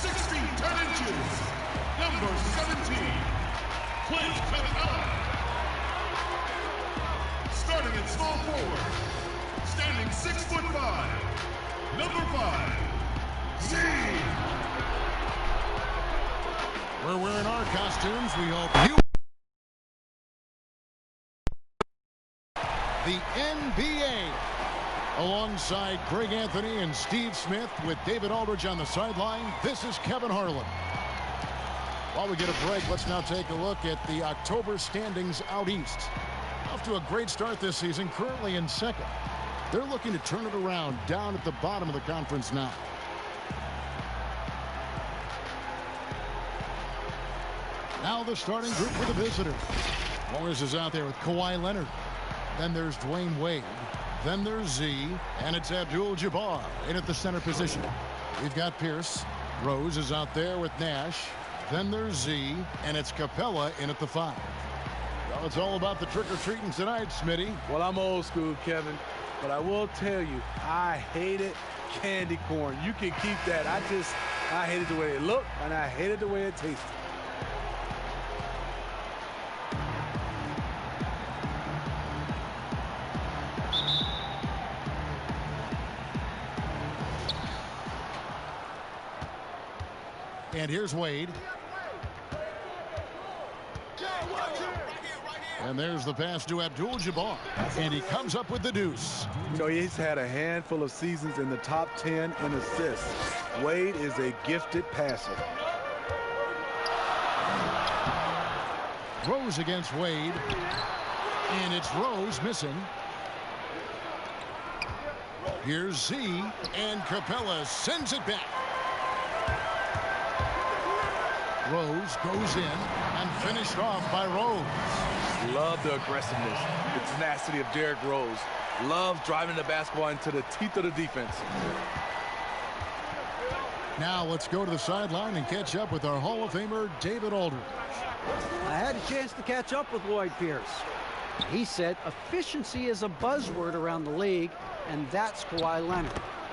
6 feet 10 inches, number 17, Clint Capella. Starting at small forward, standing 6'5", number 5, Z. We're wearing our costumes. We hope you. The NBA. Alongside Greg Anthony and Steve Smith with David Aldridge on the sideline, this is Kevin Harlan. While we get a break, let's now take a look at the October standings out east. Off to a great start this season, currently in second. They're looking to turn it around down at the bottom of the conference now. Now the starting group for the visitors. Morris is out there with Kawhi Leonard. Then there's Dwayne Wade. Then there's Z, and it's Abdul-Jabbar in at the center position. We've got Pierce. Rose is out there with Nash. Then there's Z, and it's Capella in at the 5. Well, it's all about the trick-or-treating tonight, Smitty. Well, I'm old school, Kevin, but I will tell you, I hated candy corn. You can keep that. I hated the way it looked, and I hated the way it tasted. And here's Wade. And there's the pass to Abdul-Jabbar. And he comes up with the deuce. You know, he's had a handful of seasons in the top 10 in assists. Wade is a gifted passer. Rose against Wade. And it's Rose missing. Here's Z. And Capella sends it back. Rose goes in and finished off by Rose. Love the aggressiveness, the tenacity of Derrick Rose. Love driving the basketball into the teeth of the defense. Now let's go to the sideline and catch up with our Hall of Famer, David Aldridge. I had a chance to catch up with Lloyd Pierce. He said efficiency is a buzzword around the league, and that's Kawhi Leonard.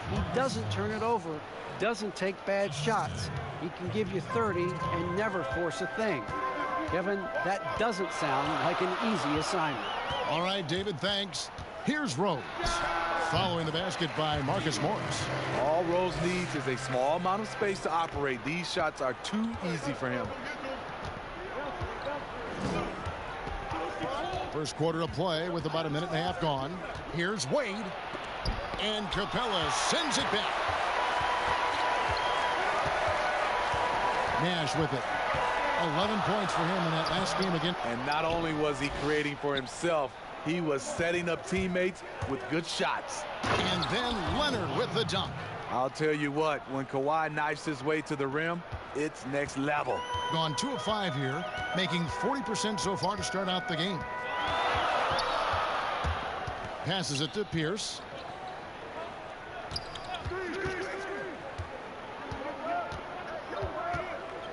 He doesn't turn it over, doesn't take bad shots. He can give you 30 and never force a thing. Kevin, that doesn't sound like an easy assignment. All right, David, thanks. Here's Rose. Following the basket by Marcus Morris. All Rose needs is a small amount of space to operate. These shots are too easy for him. First quarter of play with about a minute and a half gone. Here's Wade. And Capella sends it back. Nash with it. 11 points for him in that last game again. And not only was he creating for himself, he was setting up teammates with good shots. And then Leonard with the dunk. I'll tell you what, when Kawhi knifes his way to the rim, it's next level. Gone 2 of 5 here, making 40% so far to start out the game. Passes it to Pierce.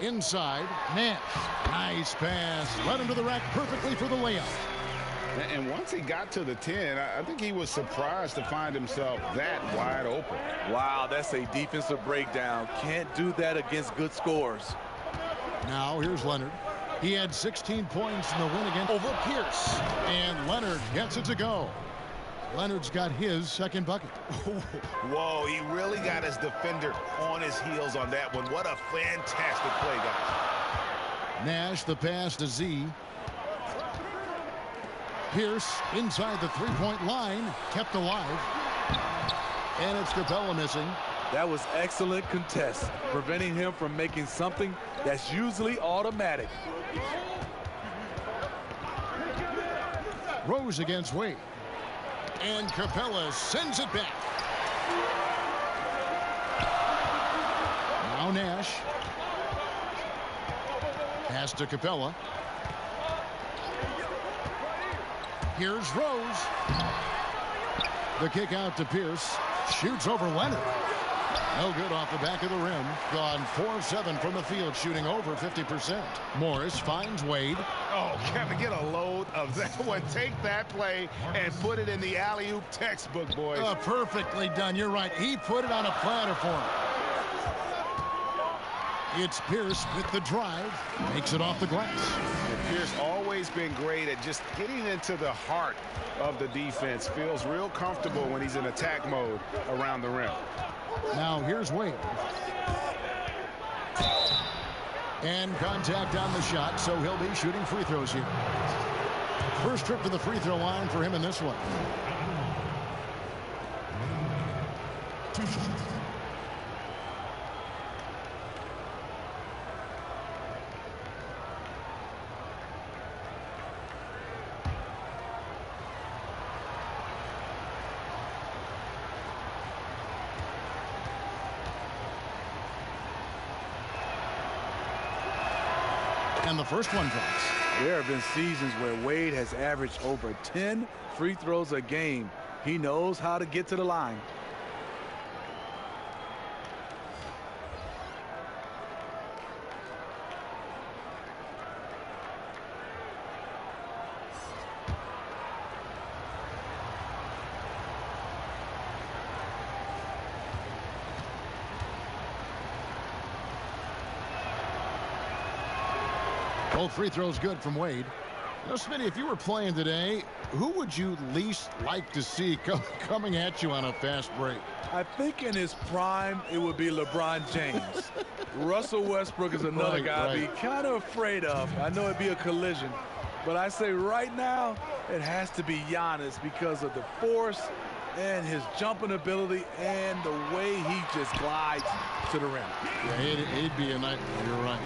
Inside, Nash. Nice pass. Led him to the rack perfectly for the layup. And once he got to the 10, I think he was surprised to find himself that wide open. Wow, that's a defensive breakdown. Can't do that against good scores. Now here's Leonard. He had 16 points in the win against over Pierce. And Leonard gets it to go. Leonard's got his second bucket. Whoa, he really got his defender on his heels on that one. What a fantastic play, guys. Nash, the pass to Z. Pierce inside the three-point line, kept alive. And it's Capella missing. That was excellent contest, preventing him from making something that's usually automatic. Rose against Wade. And Capella sends it back. Now Nash. Pass to Capella. Here's Rose. The kick out to Pierce. Shoots over Leonard. No good off the back of the rim. Gone 4-7 from the field, shooting over 50%. Morris finds Wade. Oh, Kevin, get a load of that one. Take that play and put it in the alley-oop textbook, boys. Perfectly done. You're right. He put it on a platter for him. It's Pierce with the drive. Makes it off the glass. And Pierce always been great at just getting into the heart of the defense. Feels real comfortable when he's in attack mode around the rim. Now here's Wade. And contact on the shot, so he'll be shooting free throws here. First trip to the free throw line for him in this one. And the first one drops. There have been seasons where Wade has averaged over 10 free throws a game. He knows how to get to the line. Both free throws good from Wade. You know, Smitty, if you were playing today, who would you least like to see coming at you on a fast break? I think in his prime, it would be LeBron James. Russell Westbrook is another guy I'd be kind of afraid of. I know it'd be a collision. But I say right now, it has to be Giannis because of the force and his jumping ability and the way he just glides to the rim. Yeah, it'd be a nightmare. You're right.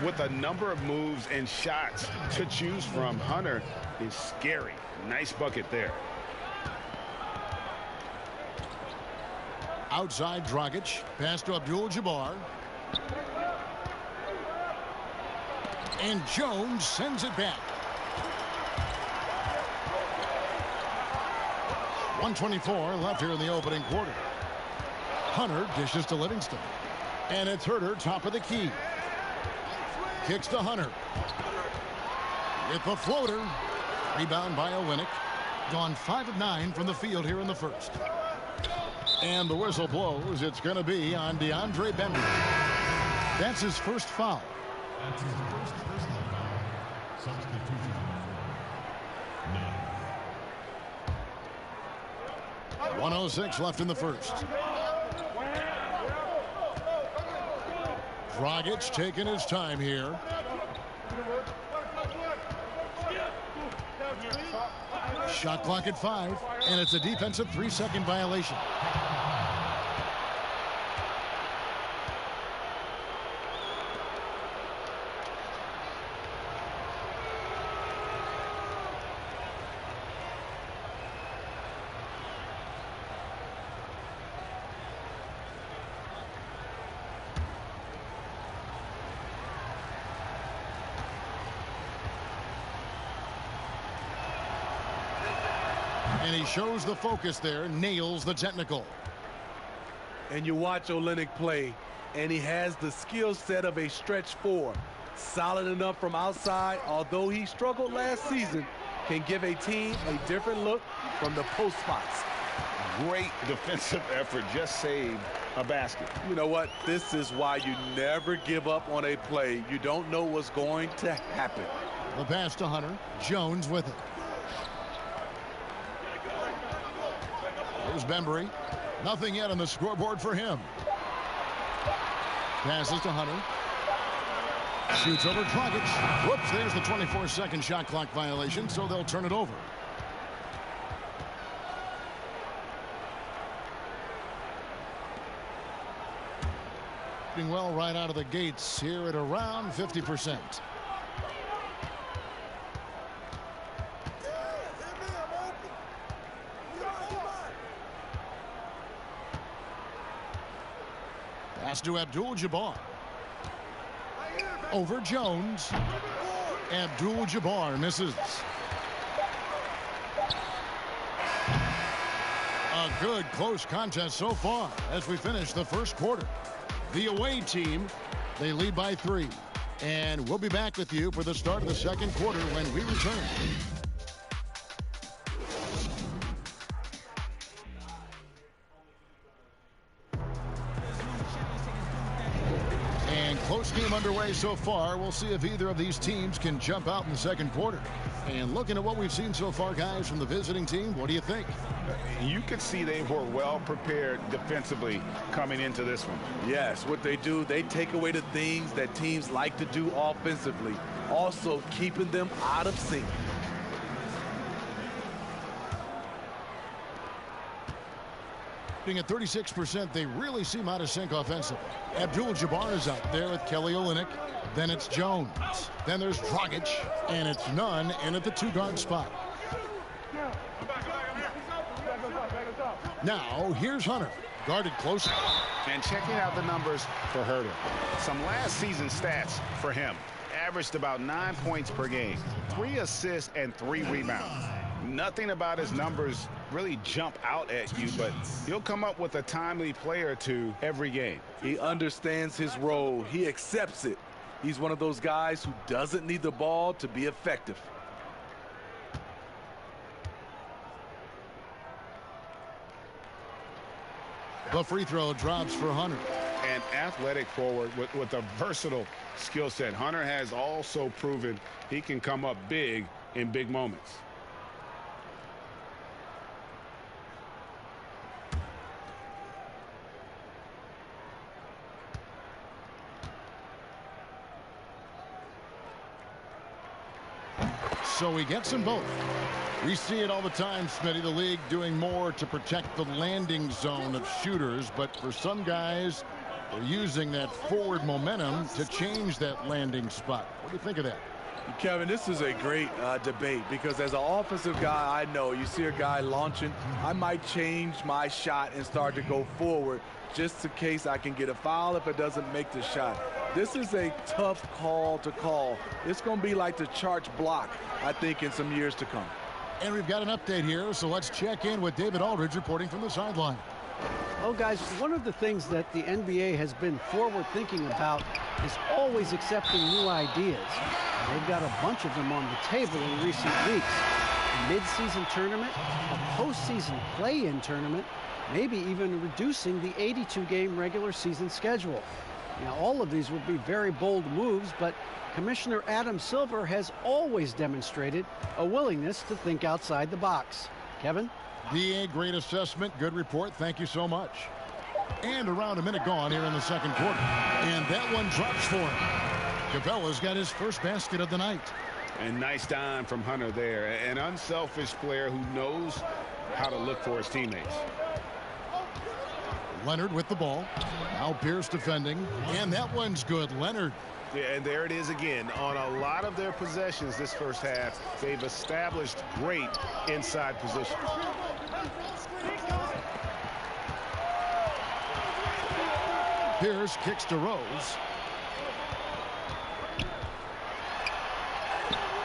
With a number of moves and shots to choose from, Hunter is scary. Nice bucket there. Outside Dragic. Pass to Abdul-Jabbar. And Jones sends it back. 1:24 left here in the opening quarter. Hunter dishes to Livingston. And it's Herter top of the key. Kicks to Hunter. With the floater. Rebound by Olynyk. Gone 5 of 9 from the field here in the first. And the whistle blows. It's going to be on DeAndre Bembry. That's his first foul. That's his first personal foul. Substitution. 1:06 left in the first. Dragic taking his time here. Shot clock at 5, and it's a defensive 3-second violation. And he shows the focus there, nails the technical. And you watch Olynyk play, and he has the skill set of a stretch 4. Solid enough from outside, although he struggled last season, can give a team a different look from the post spots. Great defensive effort, just saved a basket. You know what? This is why you never give up on a play. You don't know what's going to happen. The pass to Hunter. Jones with it. Here's Bembry. Nothing yet on the scoreboard for him. Passes to Hunter. Shoots over Dragic. Whoops, there's the 24-second shot clock violation, so they'll turn it over. Doing well right out of the gates here at around 50%. Pass to Abdul-Jabbar. Over Jones. Abdul-Jabbar misses. A good close contest so far as we finish the first quarter. The away team, they lead by 3. And we'll be back with you for the start of the second quarter when we return. game underway so far. We'll see if either of these teams can jump out in the second quarter. And looking at what we've seen so far, guys, from the visiting team, what do you think? You could see they were well prepared defensively coming into this one. Yes, what they do, they take away the things that teams like to do offensively, also keeping them out of sync. At 36%, they really seem out of sync offensively. Abdul-Jabbar is out there with Kelly Olynyk. Then it's Jones. Then there's Dragic. And it's Nunn in at the two-guard spot. Now, here's Hunter. Guarded closely. And checking out the numbers for Herter. Some last season stats for him. Averaged about 9 points per game. 3 assists and 3 rebounds. Nothing about his numbers really jump out at you, but he'll come up with a timely play or two every game. He understands his role. He accepts it. He's one of those guys who doesn't need the ball to be effective. The free throw drops for Hunter. An athletic forward with a versatile skill set. Hunter has also proven he can come up big in big moments. So he gets them both. We see it all the time, Smitty, the league doing more to protect the landing zone of shooters, but for some guys, they're using that forward momentum to change that landing spot. What do you think of that? Kevin, this is a great debate, because as an offensive guy, I know you see a guy launching, I might change my shot and start to go forward just in case I can get a foul if it doesn't make the shot. This is a tough call to call. It's going to be like the Charge block, I think, in some years to come. And we've got an update here, so let's check in with David Aldridge reporting from the sideline. Well, guys, one of the things that the NBA has been forward thinking about is always accepting new ideas. They've got a bunch of them on the table in recent weeks. A mid-season tournament, a postseason play-in tournament, maybe even reducing the 82-game regular season schedule. Now, all of these would be very bold moves, but Commissioner Adam Silver has always demonstrated a willingness to think outside the box. Kevin? DA, great assessment, good report. Thank you so much. And around a minute gone here in the second quarter. And that one drops for him. Capella's got his first basket of the night. And nice dime from Hunter there. An unselfish player who knows how to look for his teammates. Leonard with the ball. Now Pierce defending. And that one's good. Leonard. Yeah, and there it is again. On a lot of their possessions this first half, they've established great inside position. Pierce kicks to Rose.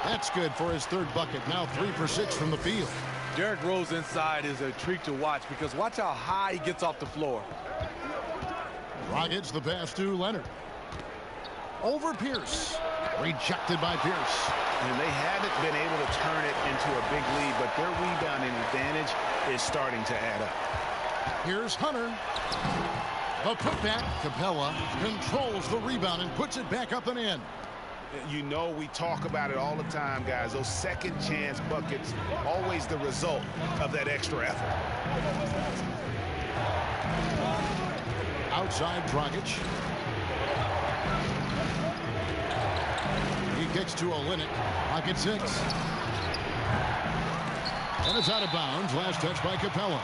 That's good for his third bucket. Now 3 for 6 from the field. Derrick Rose inside is a treat to watch, because watch how high he gets off the floor. Rockets the pass to Leonard. Over Pierce. Rejected by Pierce. And they haven't been able to turn it into a big lead, but their rebounding advantage is starting to add up. Here's Hunter. The putback. Capella controls the rebound and puts it back up and in. You know, we talk about it all the time, guys. Those second chance buckets, always the result of that extra effort. Outside Dragic. He kicks to Olynyk. Pocket 6. And it's out of bounds. Last touch by Capella.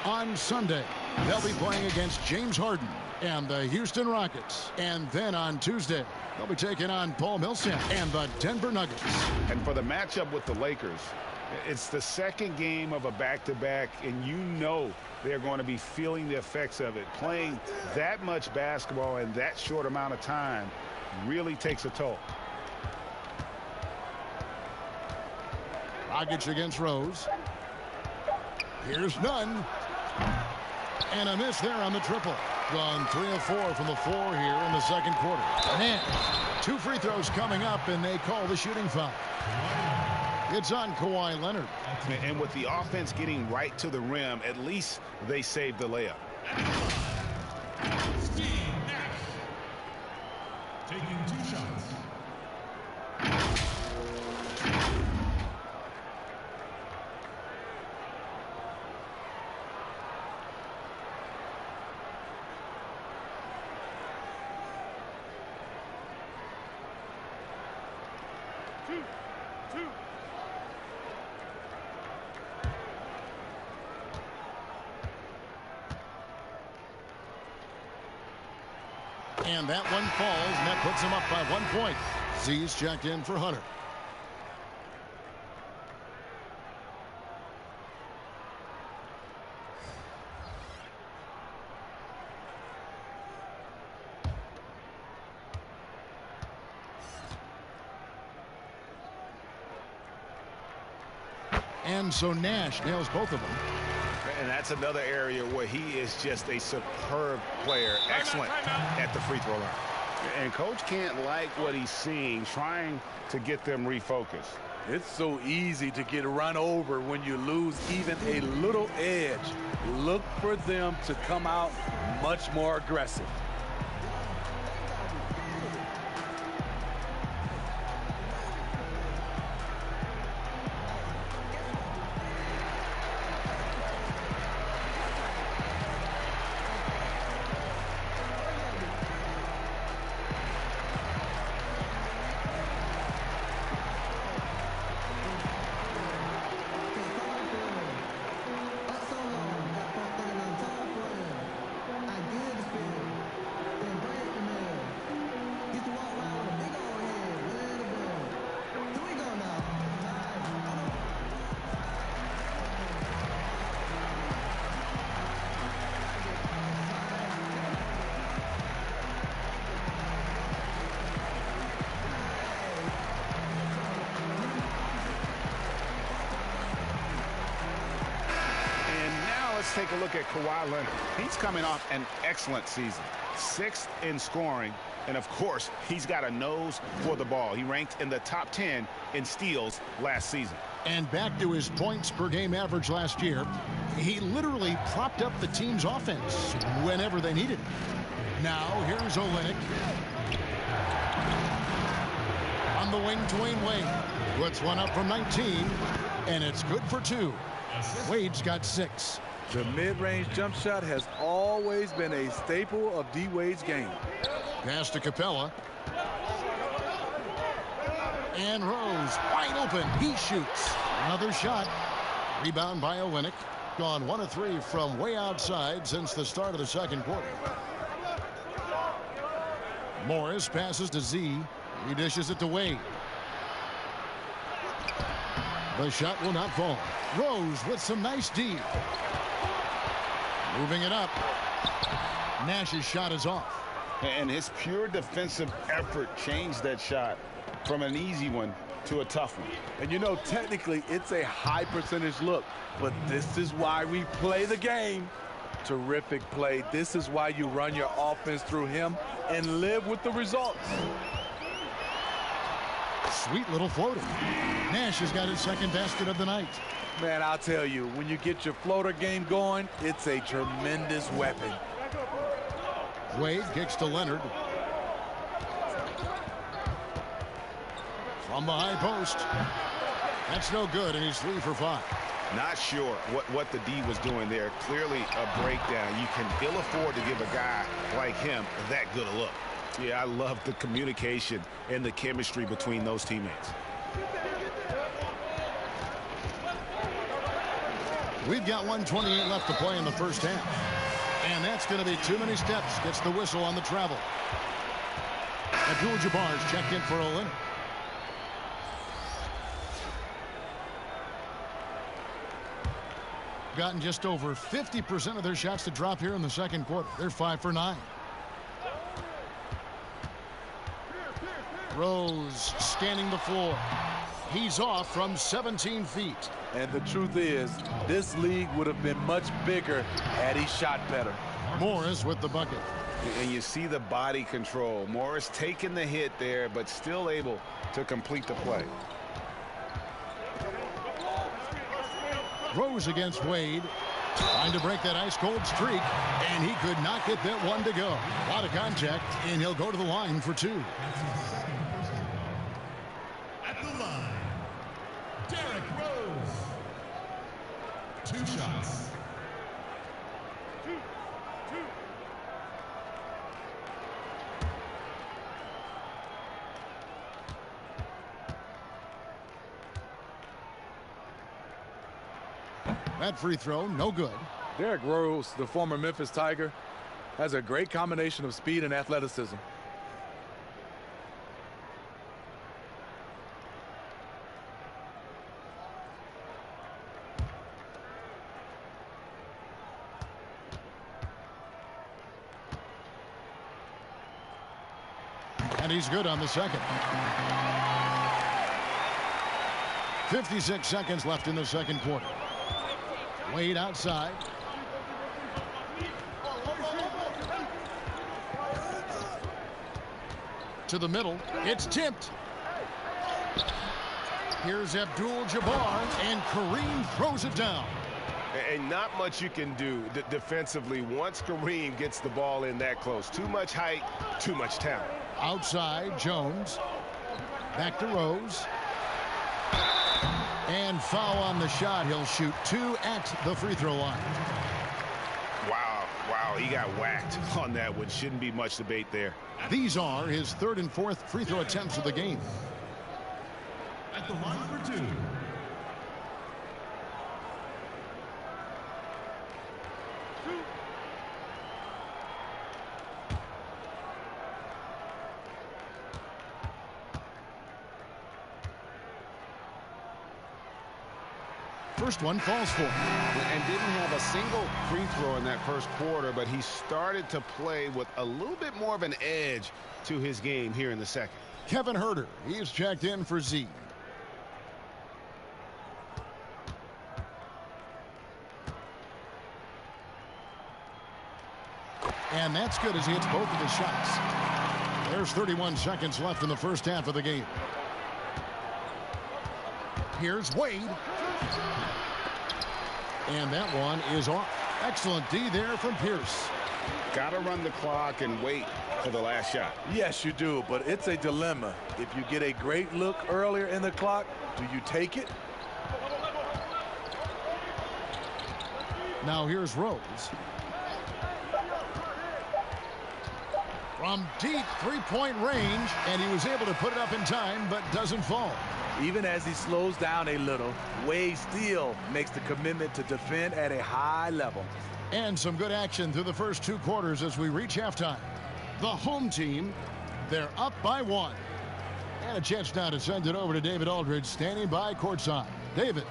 On Sunday, they'll be playing against James Harden and the Houston Rockets. And then on Tuesday, they'll be taking on Paul Millsap and the Denver Nuggets. And for the matchup with the Lakers, it's the second game of a back-to-back, and you know they're going to be feeling the effects of it. Playing that much basketball in that short amount of time really takes a toll. Dragic against Rose. Here's Nunn. And a miss there on the triple. Gone 3 of 4 from the floor here in the second quarter. And 2 free throws coming up, and they call the shooting foul. It's on Kawhi Leonard. And with the offense getting right to the rim, at least they saved the layup. taking 2 shots. And that one falls, and that puts him up by 1 point. Z's checked in for Hunter. And so Nash nails both of them. And that's another area where he is just a superb player. Excellent at the free throw line. And coach can't like what he's seeing, trying to get them refocused. It's so easy to get run over when you lose even a little edge. Look for them to come out much more aggressive. Take a look at Kawhi Leonard. He's coming off an excellent season. 6th in scoring, and of course, he's got a nose for the ball. He ranked in the top 10 in steals last season. And back to his points per game average last year, he literally propped up the team's offense whenever they needed it. Now, here's Olynyk. On the wing, Dwayne Wade puts one up from 19, and it's good for 2. Wade's got 6. The mid-range jump shot has always been a staple of D. Wade's game. Pass to Capella. And Rose wide open. He shoots. Another shot. Rebound by Olynyk. Gone 1 of 3 from way outside since the start of the second quarter. Morris passes to Z. He dishes it to Wade. The shot will not fall. Rose with some nice D. Moving it up. Nash's shot is off. And his pure defensive effort changed that shot from an easy one to a tough one. And you know, technically, it's a high percentage look, but this is why we play the game. Terrific play. This is why you run your offense through him and live with the results. Sweet little floater. Nash has got his second basket of the night. Man, I'll tell you, when you get your floater game going, it's a tremendous weapon. Wade kicks to Leonard. From the high post. That's no good, and he's 3 for 5. Not sure what the D was doing there. Clearly a breakdown. You can ill afford to give a guy like him that good a look. Yeah, I love the communication and the chemistry between those teammates. We've got 1:28 left to play in the first half. And that's going to be too many steps. Gets the whistle on the travel. Abdul-Jabbar's checked in for Olynyk. Gotten just over 50% of their shots to drop here in the second quarter. They're 5 for 9. Rose scanning the floor. He's off from 17 feet. And the truth is, this league would have been much bigger had he shot better. Morris with the bucket. And you see the body control. Morris taking the hit there, but still able to complete the play. Rose against Wade. Trying to break that ice-cold streak, and he could not get that one to go. A lot of contact, and he'll go to the line for 2. At the line, Derrick Rose. 2 shots. That free throw, no good. Derrick Rose, the former Memphis Tiger, has a great combination of speed and athleticism. And he's good on the second. 56 seconds left in the second quarter. Wade outside. To the middle. It's tipped. Here's Abdul-Jabbar, and Kareem throws it down. And not much you can do defensively once Kareem gets the ball in that close. Too much height, too much talent. Outside, Jones. Back to Rose. And foul on the shot. He'll shoot 2 at the free throw line. Wow, he got whacked on that one. Shouldn't be much debate there. These are his 3rd and 4th free throw attempts of the game. At the line for 2. First one falls for him. And didn't have a single free throw in that first quarter, but he started to play with a little bit more of an edge to his game here in the second. Kevin Huerter, he's checked in for Z. And that's good as he hits both of his shots. There's 31 seconds left in the first half of the game. Here's Wade. And that one is off. Excellent D there from Pierce. Got to run the clock and wait for the last shot. Yes, you do, but it's a dilemma. If you get a great look earlier in the clock, do you take it? Now here's Rose. From deep three-point range, and he was able to put it up in time, but doesn't fall. Even as he slows down a little, Wade still makes the commitment to defend at a high level. And some good action through the first 2 quarters as we reach halftime. The home team, they're up by 1. And a chance now to send it over to David Aldridge, standing by courtside. David.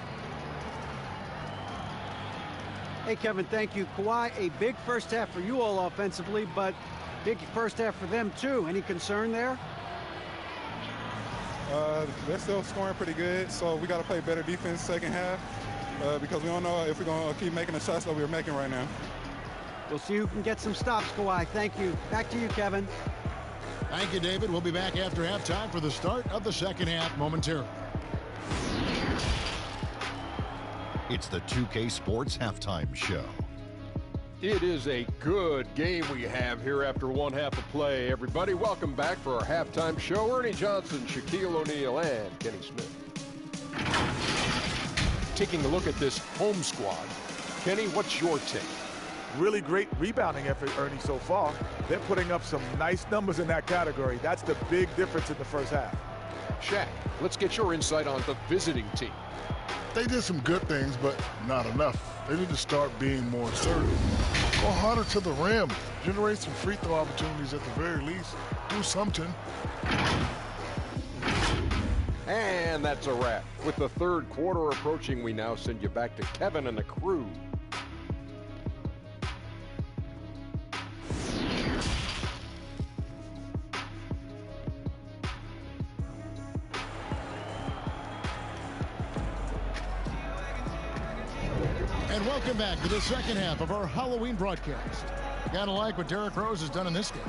Hey, Kevin, thank you. Kawhi, a big first half for you all offensively, but big first half for them, too. Any concern there? They're still scoring pretty good, so we got to play better defense second half because we don't know if we're going to keep making the shots that we're making right now. We'll see who can get some stops, Kawhi. Thank you. Back to you, Kevin. Thank you, David. We'll be back after halftime for the start of the second half momentarily. It's the 2K Sports Halftime Show. It is a good game we have here after one half of play. Everybody, welcome back for our halftime show. Ernie Johnson, Shaquille O'Neal, and Kenny Smith. Taking a look at this home squad. Kenny, what's your take? Really great rebounding effort, Ernie, so far. They're putting up some nice numbers in that category. That's the big difference in the first half. Shaq, let's get your insight on the visiting team. They did some good things, but not enough. They need to start being more assertive. Go harder to the rim. Generate some free throw opportunities at the very least. Do something. And that's a wrap. With the third quarter approaching, we now send you back to Kevin and the crew. And welcome back to the second half of our Halloween broadcast. Gotta like what Derrick Rose has done in this game.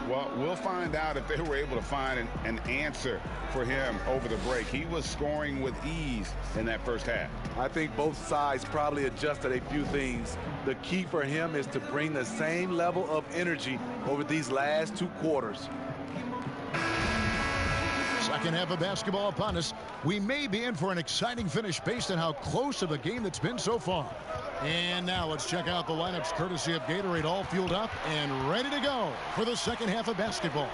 Well, we'll find out if they were able to find an answer for him over the break. He was scoring with ease in that first half. I think both sides probably adjusted a few things. The key for him is to bring the same level of energy over these last 2 quarters. Second half of basketball upon us. We may be in for an exciting finish based on how close of a game that's been so far. And now let's check out the lineups courtesy of Gatorade, all fueled up and ready to go for the second half of basketball.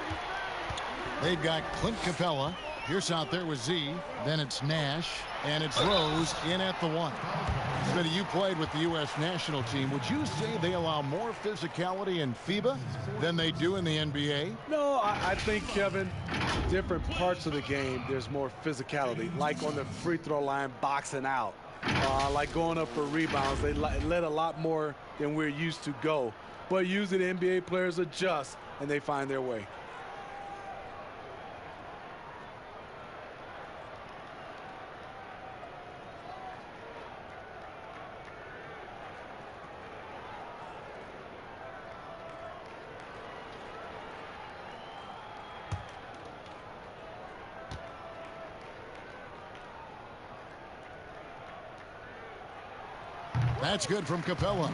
They've got Clint Capella. Pierce out there with Z. Then it's Nash. And it's Rose in at the 1. Smitty, you played with the U.S. national team. Would you say they allow more physicality in FIBA than they do in the NBA? No, I think, Kevin, different parts of the game, there's more physicality. Like on the free throw line, boxing out. Like going up for rebounds. They let a lot more than we're used to go. But usually the NBA players adjust and they find their way. That's good from Capella.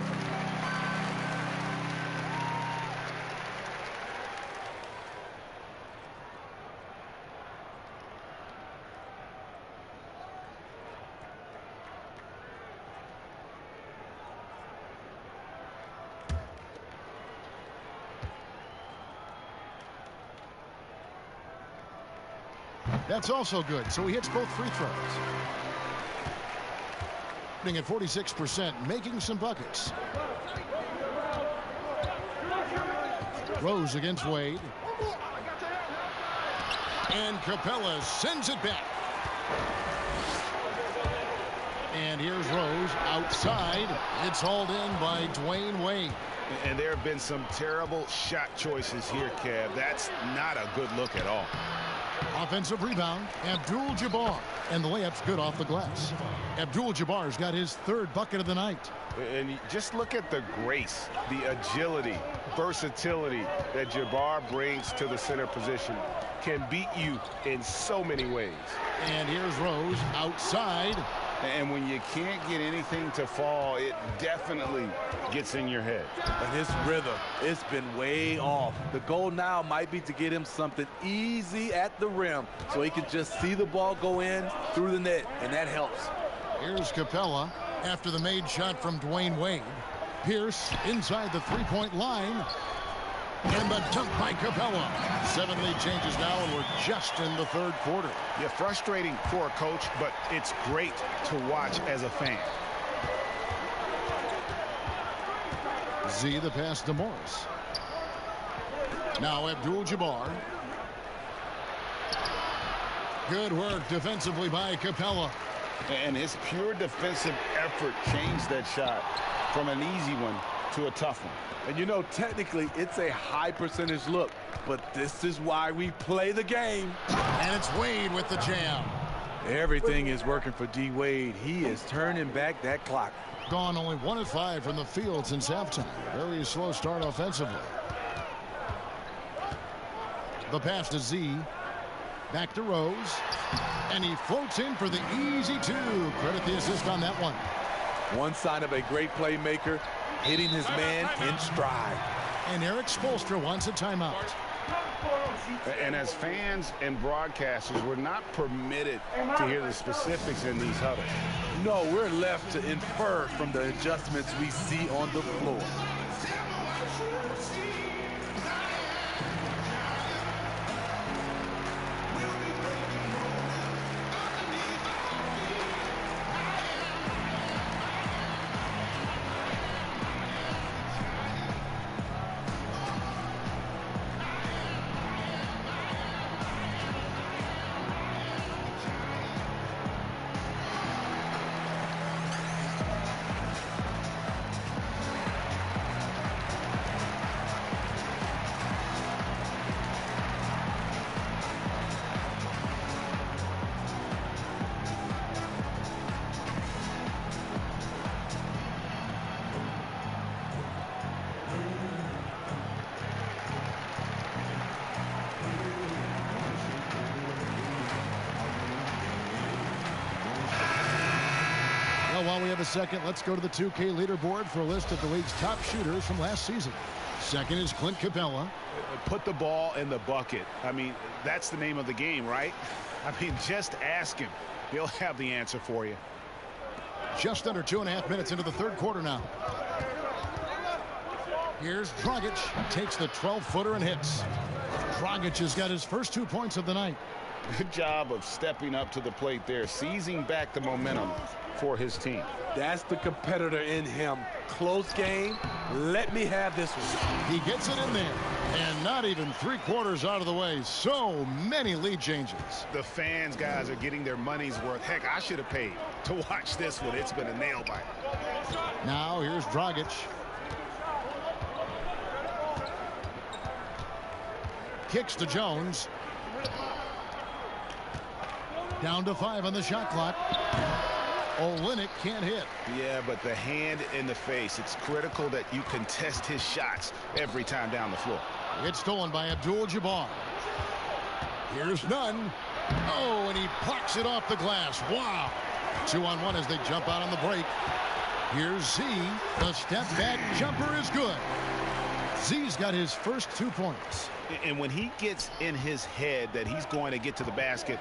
That's also good, so he hits both free throws. At 46%, making some buckets. Rose against Wade. And Capella sends it back. And here's Rose outside. It's hauled in by Dwayne Wade. And there have been some terrible shot choices here, Kev. That's not a good look at all. Offensive rebound, Abdul-Jabbar. And the layup's good off the glass. Abdul-Jabbar's got his 3rd bucket of the night. And just look at the grace, the agility, versatility that Jabbar brings to the center position. Can beat you in so many ways. And here's Rose outside. And when you can't get anything to fall, it definitely gets in your head. And his rhythm, it's been way off. The goal now might be to get him something easy at the rim so he can just see the ball go in through the net, and that helps. Here's Capella after the made shot from Dwayne Wade. Pierce inside the three-point line. And the dunk by Capella. 7 lead changes now, and we're just in the 3rd quarter. Yeah, frustrating for a coach, but it's great to watch as a fan. Z the pass to Morris. Now Abdul-Jabbar. Good work defensively by Capella. And his pure defensive effort changed that shot from an easy one to a tough one. And you know, technically, it's a high percentage look, but this is why we play the game. And it's Wade with the jam. Everything is working for D. Wade. He is turning back that clock. Gone only 1 of 5 from the field since halftime. Very slow start offensively. The pass to Z. Back to Rose. And he floats in for the easy 2. Credit the assist on that one. One sign of a great playmaker, hitting his man in stride. And Eric Spoelstra wants a timeout. And as fans and broadcasters, we're not permitted to hear the specifics in these huddles. No, we're left to infer from the adjustments we see on the floor. Well, while we have a second, let's go to the 2K leaderboard for a list of the league's top shooters from last season. Second is Clint Capella. Put the ball in the bucket. I mean, that's the name of the game, right? I mean, just ask him. He'll have the answer for you. Just under 2.5 minutes into the third quarter now. Here's Dragic. Takes the 12-footer and hits. Dragic has got his first 2 points of the night. Good job of stepping up to the plate there, seizing back the momentum for his team. That's the competitor in him. Close game. Let me have this one. He gets it in there. And not even 3/4 out of the way. So many lead changes. The fans, guys, are getting their money's worth. Heck, I should have paid to watch this one. It's been a nail biter. Now here's Dragic. Kicks to Jones. Down to 5 on the shot clock. Olynyk can't hit. Yeah, but the hand in the face. It's critical that you contest his shots every time down the floor. It's stolen by Abdul-Jabbar. Here's Nunn. Oh, and he plucks it off the glass. Wow. 2-on-1 as they jump out on the break. Here's Z. The step back jumper is good. Z's got his first 2 points. And when he gets in his head that he's going to get to the basket,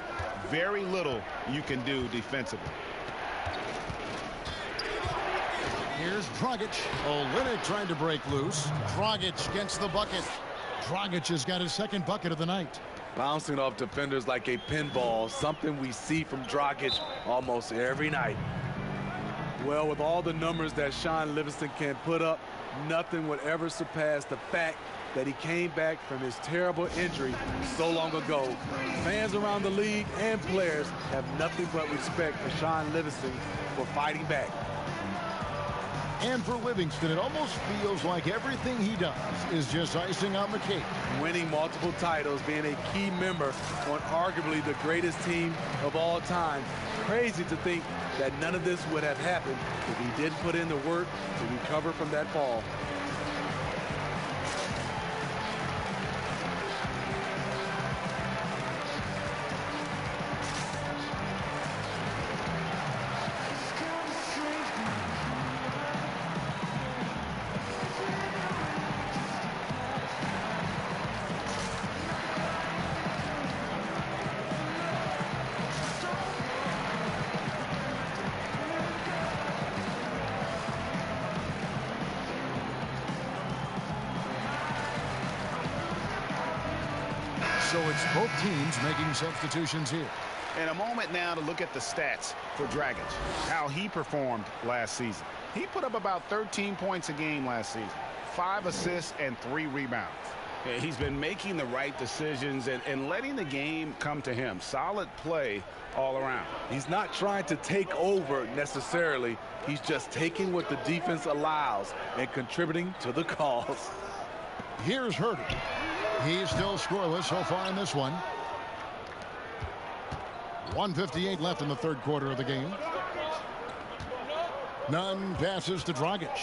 very little you can do defensively. Here's Dragic. Olynyk trying to break loose. Dragic gets the bucket. Dragic has got his second bucket of the night. Bouncing off defenders like a pinball, something we see from Dragic almost every night. Well, with all the numbers that Shaun Livingston can put up, nothing would ever surpass the fact that he came back from his terrible injury so long ago. Fans around the league and players have nothing but respect for Shaun Livingston for fighting back. And for Livingston, it almost feels like everything he does is just icing on the cake. Winning multiple titles, being a key member on arguably the greatest team of all time. Crazy to think that none of this would have happened if he didn't put in the work to recover from that fall. So it's both teams making substitutions here. And a moment now to look at the stats for Dragic, how he performed last season. He put up about 13 points a game last season, 5 assists and 3 rebounds. He's been making the right decisions and letting the game come to him. Solid play all around. He's not trying to take over necessarily. He's just taking what the defense allows and contributing to the cause. Here's Herder. He's still scoreless so far in this one. 1:58 left in the third quarter of the game. Nunn passes to Dragic.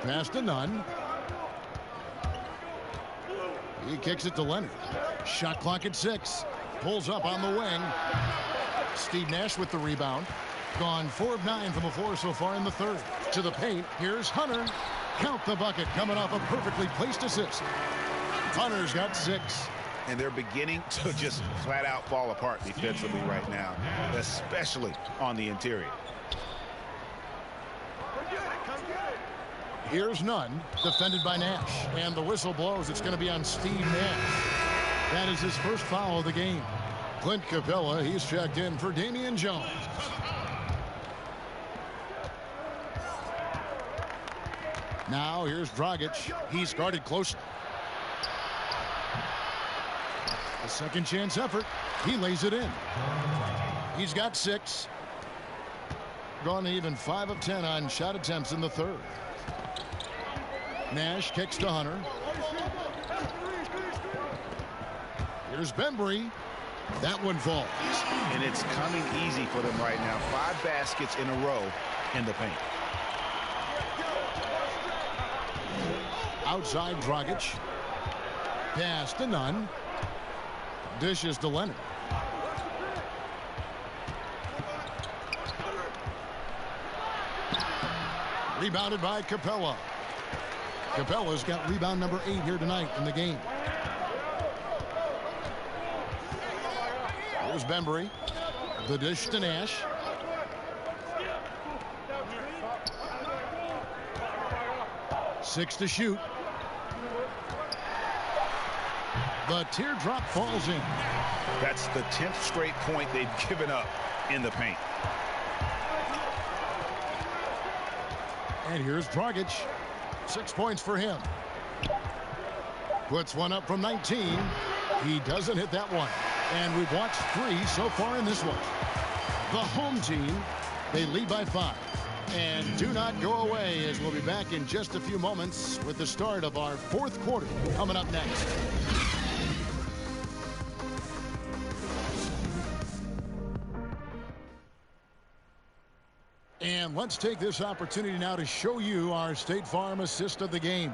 Pass to Nunn. He kicks it to Leonard. Shot clock at 6. Pulls up on the wing. Steve Nash with the rebound. Gone 4 of 9 from the floor so far in the third. To the paint. Here's Hunter. Count the bucket coming off a perfectly placed assist. Hunter's got 6. And they're beginning to just flat out fall apart defensively right now, especially on the interior. Here's Nunn, defended by Nash. And the whistle blows. It's going to be on Steve Nash. That is his first foul of the game. Clint Capella, he's checked in for Damian Jones. Now here's Dragic. He's guarded close. A second chance effort. He lays it in. He's got 6. Gone even 5 of 10 on shot attempts in the third. Nash kicks to Hunter. Here's Bembry. That one falls. And it's coming easy for them right now. 5 baskets in a row in the paint. Outside Dragic. Pass to Nunn. Dishes to Leonard. Rebounded by Capella. Capella's got rebound number 8 here tonight in the game. Here's Bembry. The dish to Nash. Six to shoot. The teardrop falls in. That's the 10th straight point they've given up in the paint. And here's Dragic. 6 points for him. Puts one up from 19. He doesn't hit that one. And we've watched 3 so far in this one. The home team, they lead by 5. And do not go away, as we'll be back in just a few moments with the start of our 4th quarter coming up next. And let's take this opportunity now to show you our State Farm assist of the game.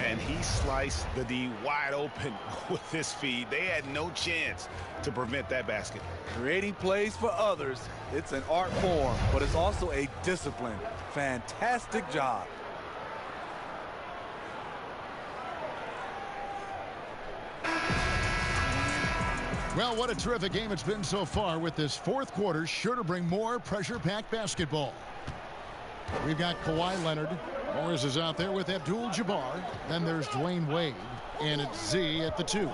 And he sliced the D wide open with his feed. They had no chance to prevent that basket. Creating plays for others, it's an art form, but it's also a discipline. Fantastic job. Well, what a terrific game it's been so far, with this 4th quarter sure to bring more pressure-packed basketball. We've got Kawhi Leonard. Morris is out there with Abdul-Jabbar. Then there's Dwayne Wade. And it's Z at the 2.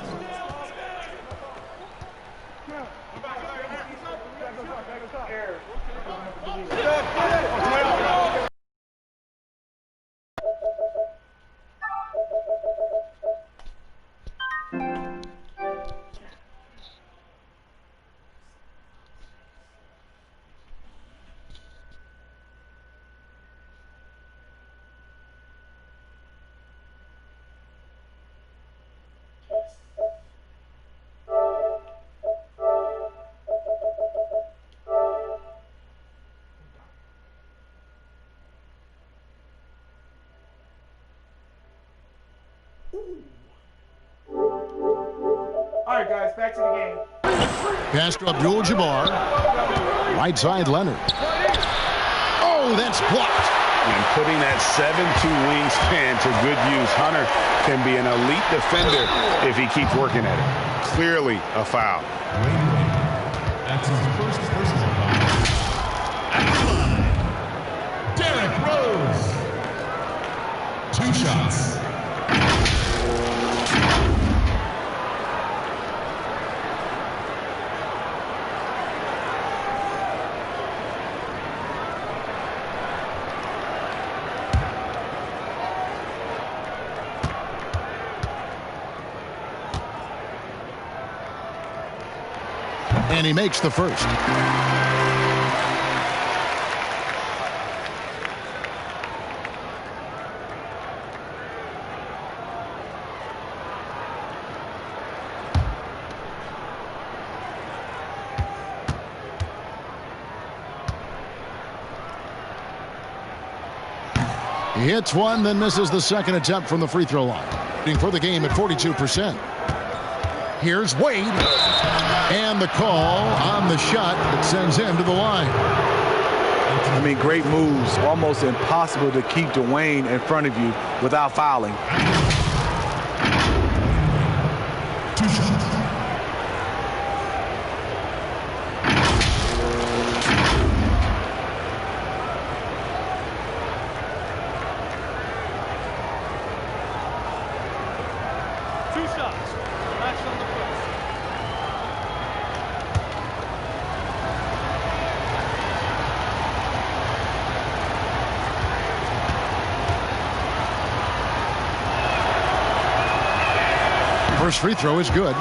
All right, guys, back to the game. Pass to Abdul-Jabbar. Right side, Leonard. Oh, that's blocked. And putting that 7'2" wingspan to good use. Hunter can be an elite defender if he keeps working at it. Clearly a foul. That's his first personal foul. At the line, Derrick Rose. 2 shots. And he makes the first. He hits one, then misses the second attempt from the free throw line. For the game at 42%. Here's Wade. And the call on the shot that sends him to the line. I mean, great moves. Almost impossible to keep Dwayne in front of you without fouling. 2 shots. First free throw is good.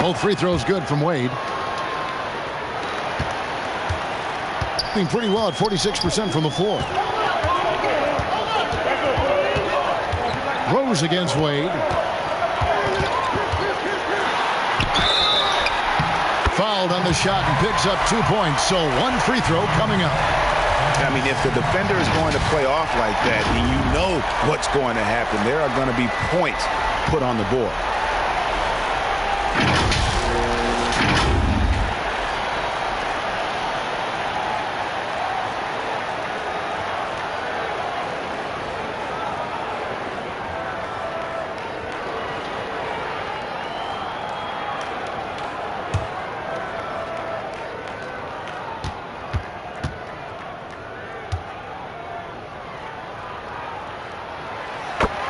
Both free throws good from Wade. Doing pretty well at 46% from the floor. Rose against Wade. Fouled on the shot and picks up 2 points. So one free throw coming up. I mean, if the defender is going to play off like that, and you know what's going to happen, there are going to be points put on the board.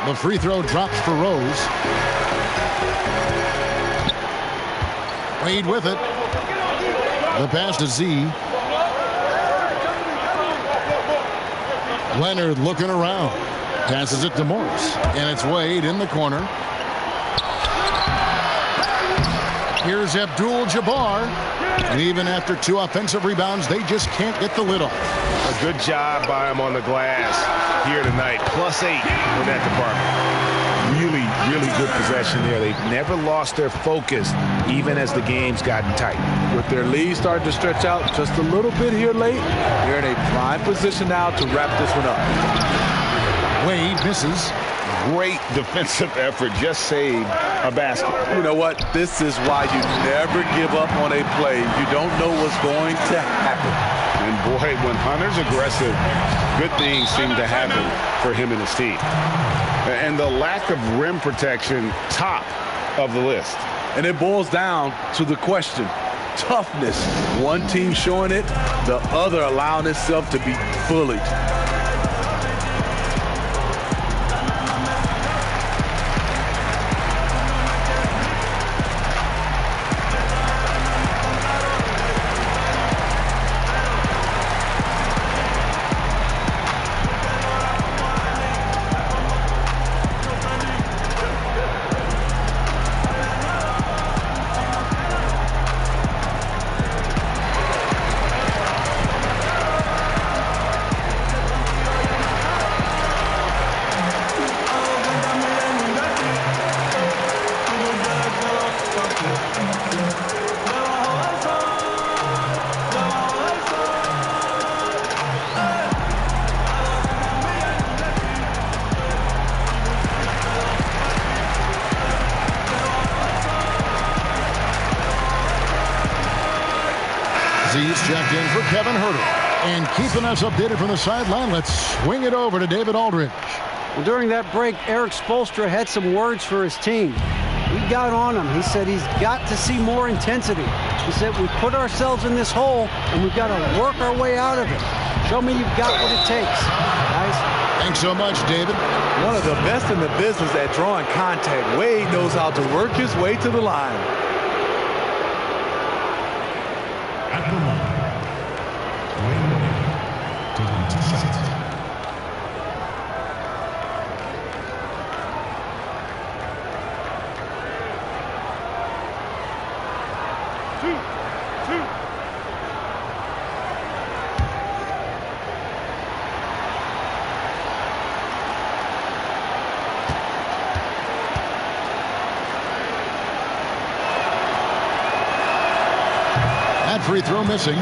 The free throw drops for Rose. Wade with it. The pass to Z. Leonard looking around. Passes it to Morris. And it's Wade in the corner. Here's Abdul-Jabbar. And even after 2 offensive rebounds, they just can't get the lid off. A good job by him on the glass here tonight. +8 in that department. Really good possession there. They've never lost their focus, even as the game's gotten tight. With their lead starting to stretch out just a little bit here late, they're in a prime position now to wrap this one up. Wade misses. Great defensive effort. Just saved a basket. You know what? This is why you never give up on a play. You don't know what's going to happen. And boy, when Hunter's aggressive, good things seem to happen for him and his team. And the lack of rim protection, top of the list. And it boils down to the question, toughness. One team showing it, the other allowing itself to be bullied. Z's checked in for Kevin Herter. And keeping us updated from the sideline, let's swing it over to David Aldridge. Well, during that break, Eric Spoelstra had some words for his team. We got on him. He said he's got to see more intensity. He said we put ourselves in this hole, and we've got to work our way out of it. Show me you've got what it takes, guys. Thanks so much, David. One of the best in the business at drawing contact. Wade knows how to work his way to the line. At the line, Wade taking to set. Free throw missing.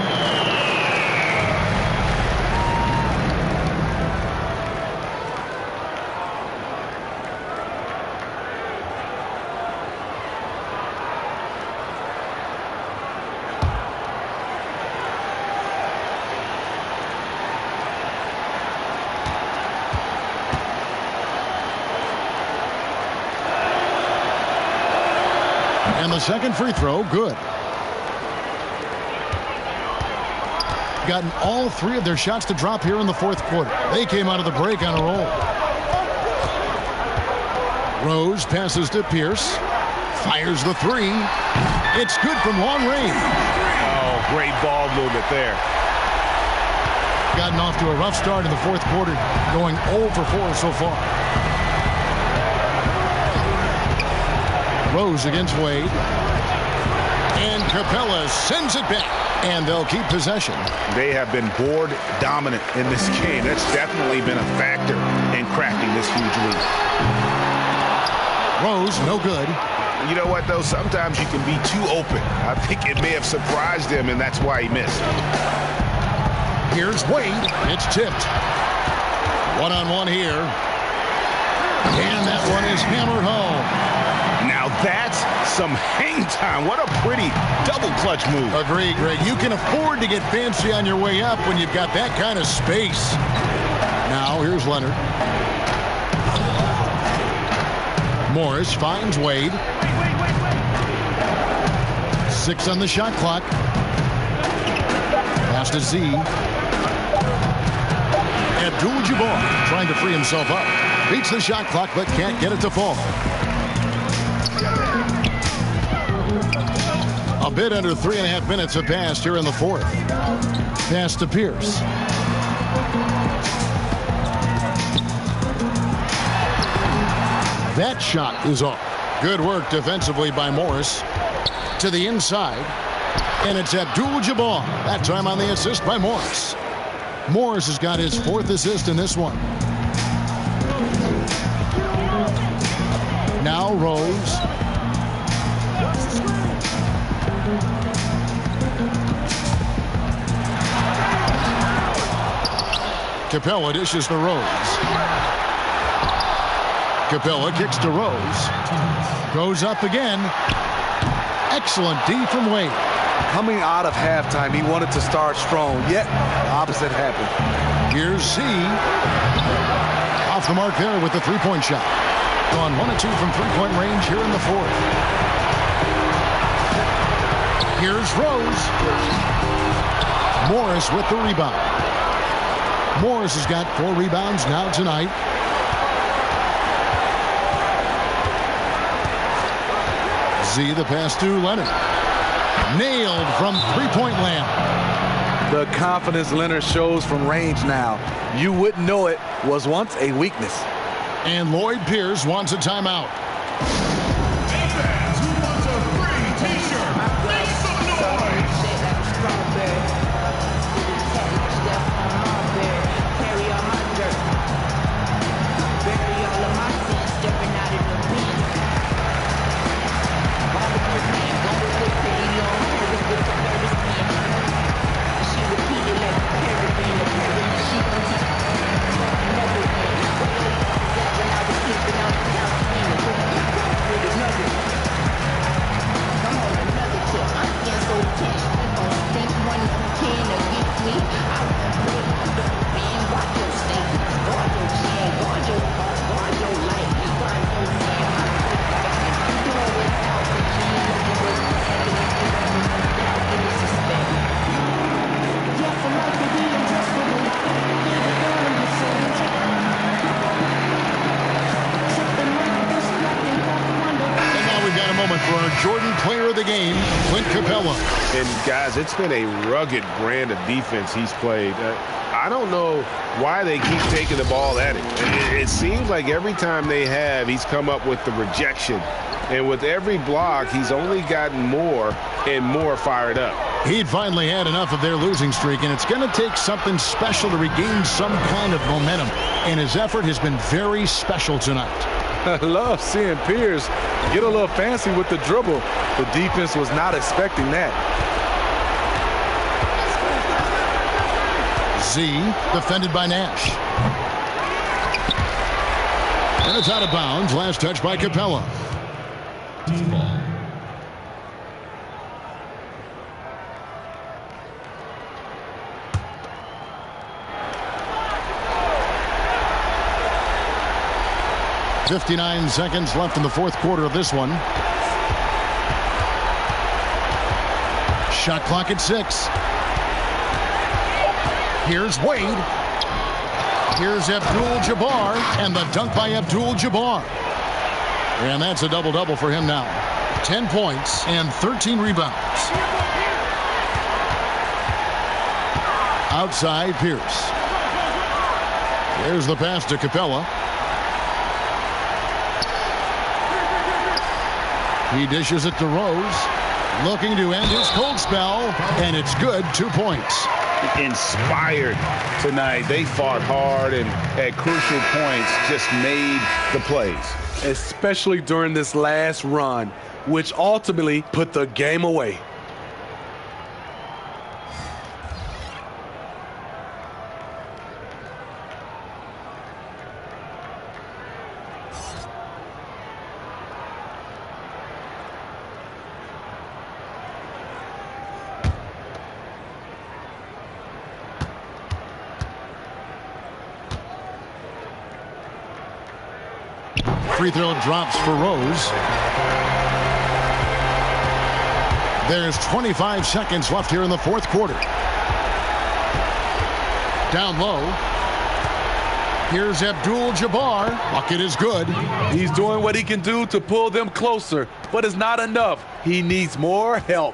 And the second free throw, good. Gotten all 3 of their shots to drop here in the fourth quarter. They came out of the break on a roll. Rose passes to Pierce. Fires the 3. It's good from long range. Oh, great ball movement there. Gotten off to a rough start in the fourth quarter, going 0 for 4 so far. Rose against Wade. And Capella sends it back. And they'll keep possession. They have been board dominant in this game. That's definitely been a factor in cracking this huge lead. Rose, no good. You know what, though? Sometimes you can be too open. I think it may have surprised him, and that's why he missed. Here's Wade. It's tipped. One-on-one here. And that one is hammered home. Now that's some hang time. What a pretty double clutch move. Agreed, Greg. You can afford to get fancy on your way up when you've got that kind of space. Now here's Leonard. Morris finds Wade. 6 on the shot clock. Pass to Z. Abdul-Jabbar trying to free himself up. Beats the shot clock but can't get it to fall. A bit under 3.5 minutes have passed here in the fourth. Pass to Pierce. That shot is off. Good work defensively by Morris. To the inside. And it's Abdul-Jabbar. That time on the assist by Morris. Morris has got his 4th assist in this one. Now Rose. Capella dishes to Rose. Capella kicks to Rose. Goes up again. Excellent D from Wade. Coming out of halftime, he wanted to start strong, yet the opposite happened. Here's Z. Off the mark there with the three-point shot. Gone 1 of 2 from three-point range here in the fourth. Here's Rose. Morris with the rebound. Morris has got 4 rebounds now tonight. Z the pass to Leonard. Nailed from three-point land. The confidence Leonard shows from range now. You wouldn't know it was once a weakness. And Lloyd Pierce wants a timeout. Fans who wants a free t-shirt, make some noise! For our Jordan player of the game, Clint Capella. And guys, it's been a rugged brand of defense he's played. I don't know why they keep taking the ball at him. It seems like every time they have, he's come up with the rejection. And with every block, he's only gotten more and more fired up. He'd finally had enough of their losing streak, and it's going to take something special to regain some kind of momentum. And his effort has been very special tonight. I love seeing Pierce get a little fancy with the dribble. The defense was not expecting that. Z defended by Nash. And it's out of bounds. Last touch by Capella. 59 seconds left in the fourth quarter of this one. Shot clock at 6. Here's Wade. Here's Abdul-Jabbar, and the dunk by Abdul-Jabbar. And that's a double-double for him now. 10 points and 13 rebounds. Outside Pierce. There's the pass to Capella. He dishes it to Rose. Looking to end his cold spell, and it's good. 2 points. inspired tonight. They fought hard and at crucial points just made the plays. Especially during this last run, which ultimately put the game away. Free throw drops for Rose. There's 25 seconds left here in the fourth quarter. Down low. Here's Abdul-Jabbar. Bucket is good. He's doing what he can do to pull them closer, but it's not enough. He needs more help.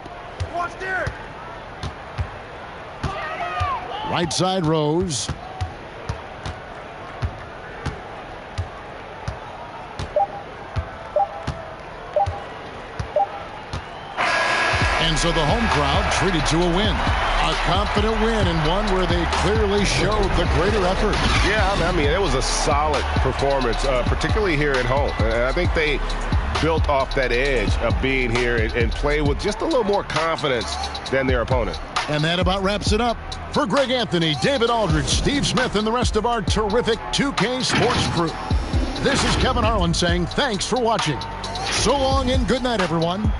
Watch there. Right side Rose. And so the home crowd treated to a win. A confident win and one where they clearly showed the greater effort. Yeah, I mean, it was a solid performance, particularly here at home. And I think they built off that edge of being here and play with just a little more confidence than their opponent. And that about wraps it up. For Greg Anthony, David Aldridge, Steve Smith, and the rest of our terrific 2K Sports crew, this is Kevin Harlan saying thanks for watching. So long and good night, everyone.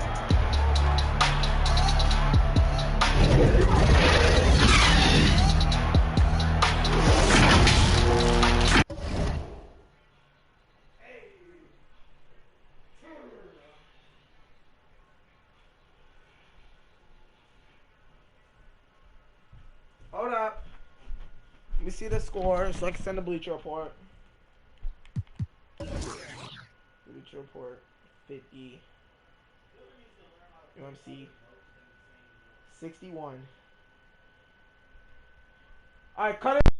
Hold up. Let me see the score so I can send a Bleacher Report. Bleacher Report 50. UMC 61. Alright, cut it.